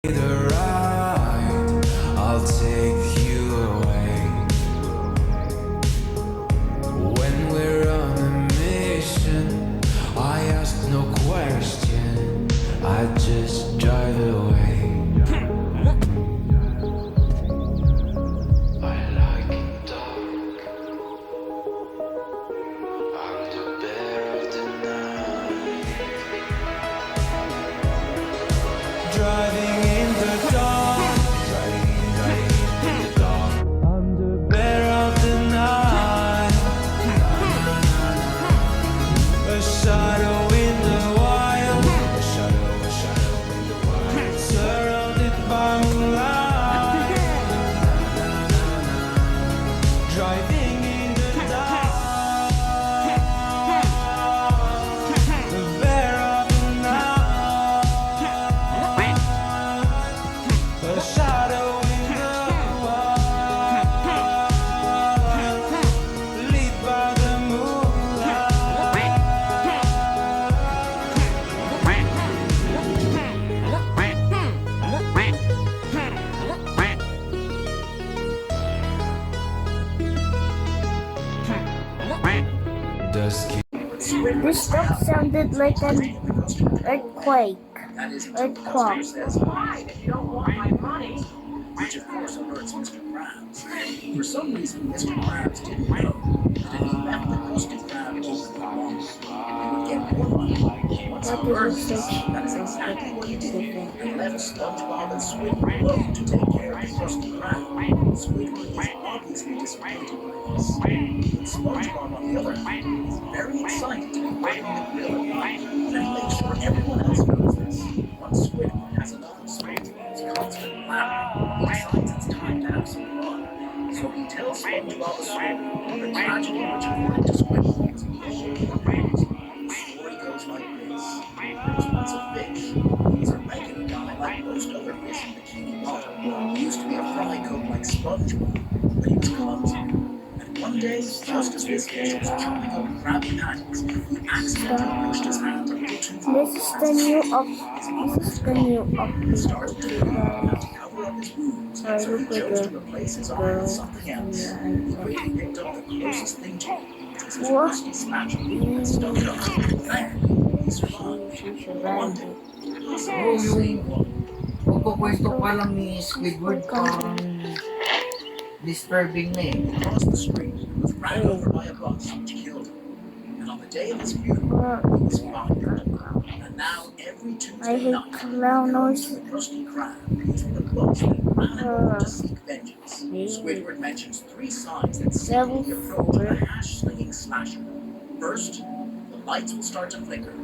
the ride, I'll take you away. When we're on a mission, I ask no question, I just drive away. I like it dark, I'm the bear of the night. Driving in the dark, driving in the dark. I'm the bear of the night. A shadow in the wild, a shadow in the wild. Surrounded by moonlight. Driving in the dark, the bear of the night. A shadow in the wild, lit by the moonlight. Dusky. This stuff sounded like an earthquake. Earthquake. If you don't want my money. Which of course alerts Mr. Krabs. For some reason, Mr. Krabs didn't know that if he left the Krusty Krab open for longer, he would get more money. Once he learned this, that is exactly what he did, and left SpongeBob and Squidward alone to take care of the Krusty Krab. Squidward is obviously disappointed by this. But SpongeBob, on the other hand, is very excited to be working with Bill at night, and he makes sure everyone else knows this. Once Squidward has enough of SpongeBob's constant blabbering, he decides it's time to have some fun. So he tells SpongeBob a story of the tragedy which happened to Squidward as he was the story goes like this. There was once a fish. He was a regular guy like most other fish in Bikini Bottom. He used to be a fry coat like SpongeBob, but he was clumsy. And one day, just as this fish was chopping up Krabby Patties, he accidentally pushed his hand a little too far. This is the new update. Started to bleed to cover up his wounds, so he chose to replace his arm with something else. He quickly picked up the closest thing to him, which was his rusty spatula, and stuck it up. And he survived. One day, possibly the same one. Pagkukwento pa lang ni Squidward parang disturbing na eh. Across the street, he was ran over by a bus which killed him. And on the day of his funeral, he was fired. And now every Tuesday night, clowners. the Krusty Krab pays for the bus that ran him over to seek vengeance. Squidward mentions 3 signs that signal the approach of a hash-slinging slasher. First, the lights will start to flicker.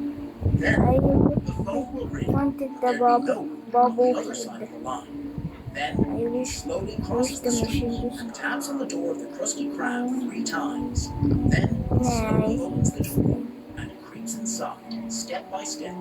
Then, I the phone will ring. wanted the There'll be no one on bubble the other side of the line. Then, I he wish slowly crosses the street and taps on the door of the Krusty Krab 3 times. Then, he slowly opens the door and creeps inside, step by step.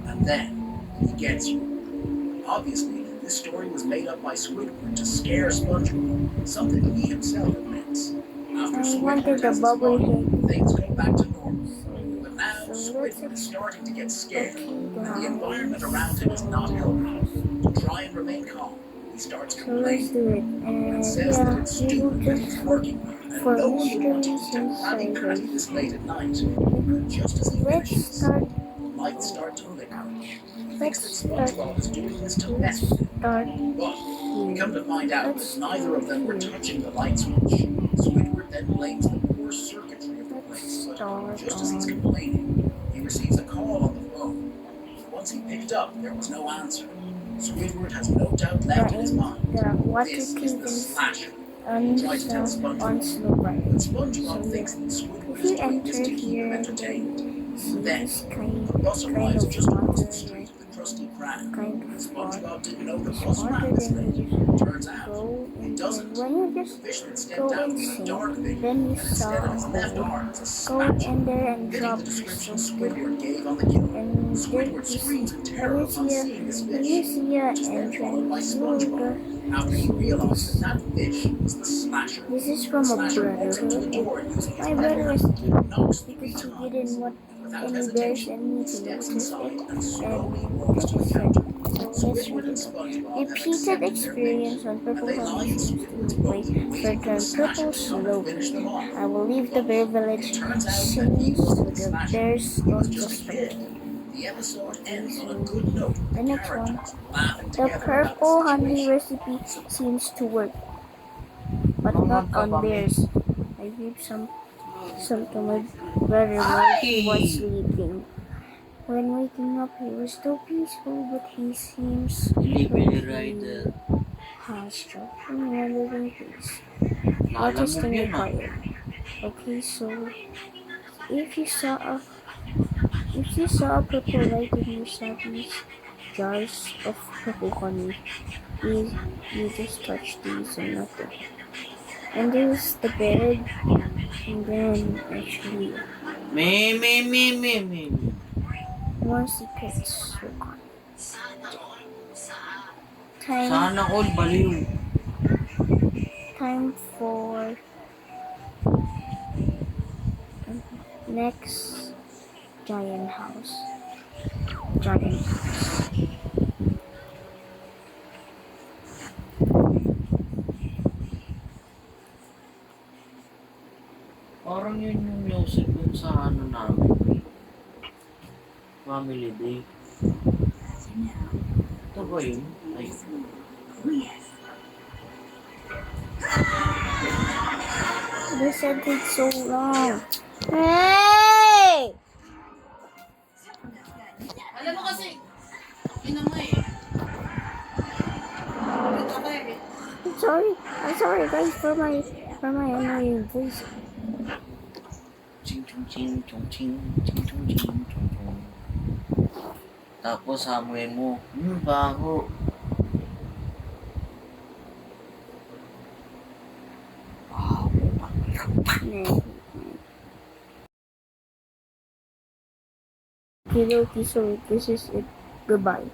And then, he gets you. Obviously, this story was made up by Squidward to scare SpongeBob, something he himself admits. After I wanted Squidward the has his bubble fun, things go back to normal. But now, Squidward is starting to get scared, and the environment around him is not helping. To try and remain calm, he starts So let's complaining do it. and says that it's We will stupid that he's just working and for no one would want to mysteries eat a and Krabby Patty cycles. this late at night. But just as he Let's finishes, start. lights start to flicker. He thinks Let's that start. SpongeBob is doing this to mess with him. Start. But we come to find out Let's that neither of them were touching the light switch. Squidward then blames the poor circuitry of the place. But Start just as he's on. complaining, he receives a call on the phone. Once he picked up, there was no answer. Squidward has no doubt left in his mind. The water This is the kingdoms slasher. and Try to tell SpongeBob. on slow But right. SpongeBob thinks that Squidward If is you doing this enter to keep here him and entertained. see Then, this the bus arrives just across the water, street of the Krusty Krab. kind of SpongeBob didn't know the bus water, ran this then late. you Turns out, go it and doesn't. when you The just fish that go stepped out was a insane, dark thing, then you and instead of his saw left arm was a go spatula. in there and Fitting drop the description something. Squidward gave on the killer, And Squidward screams in terror upon seeing this when fish, you see a which is then followed by entrance, SpongeBob after he realized that fish was the slasher. this is The from a slasher walks up to the brotherhood. door using his My brother was weapon, knocks the because three he didn't times. want And Without any bears hesitation, and me to steps notice inside it, and and slowly this walks is toward it. them. So let's read Squidward and it. SpongeBob have Repeated accepted their experience fate, on and Purple they Honey lie in seems to Squidward's wait boat, for waiting for the turn purple Smashers to come and finish them slowly. off. I will leave the bear village It turns out that soon he so wasn't the the Smasher. bears He was don't just a just kid. forget. The episode ends on a good note. The next one. Characters laughing The together about purple the honey situation. recipe seems to work, but Ano not on magkakami? bears. I gave some to my brother while he was Ay! sleeping. When waking up, he was still peaceful, but he seems Delivery rider. hostile and wondering things. Naalam What is mo the yun ah. required? Okay, so if you saw a purple light in your these jars of purple honey, you just touch these and nothing. And there's the bed, and then actually Me. more secrets required. Time Sana all baliw. time for next giant house. Giant house. Parang yun yung music dun sa ano namin. Family Day. Ito ba yun? Ay. They said it's so long. Hey! Alam mo kasi, ina mo eh. I'm sorry guys for my annoying voice. Ching chung ching chung ching ching chung ching chung chung. Tapos hamuin mo. Baho. Okay, so this is it. Goodbye.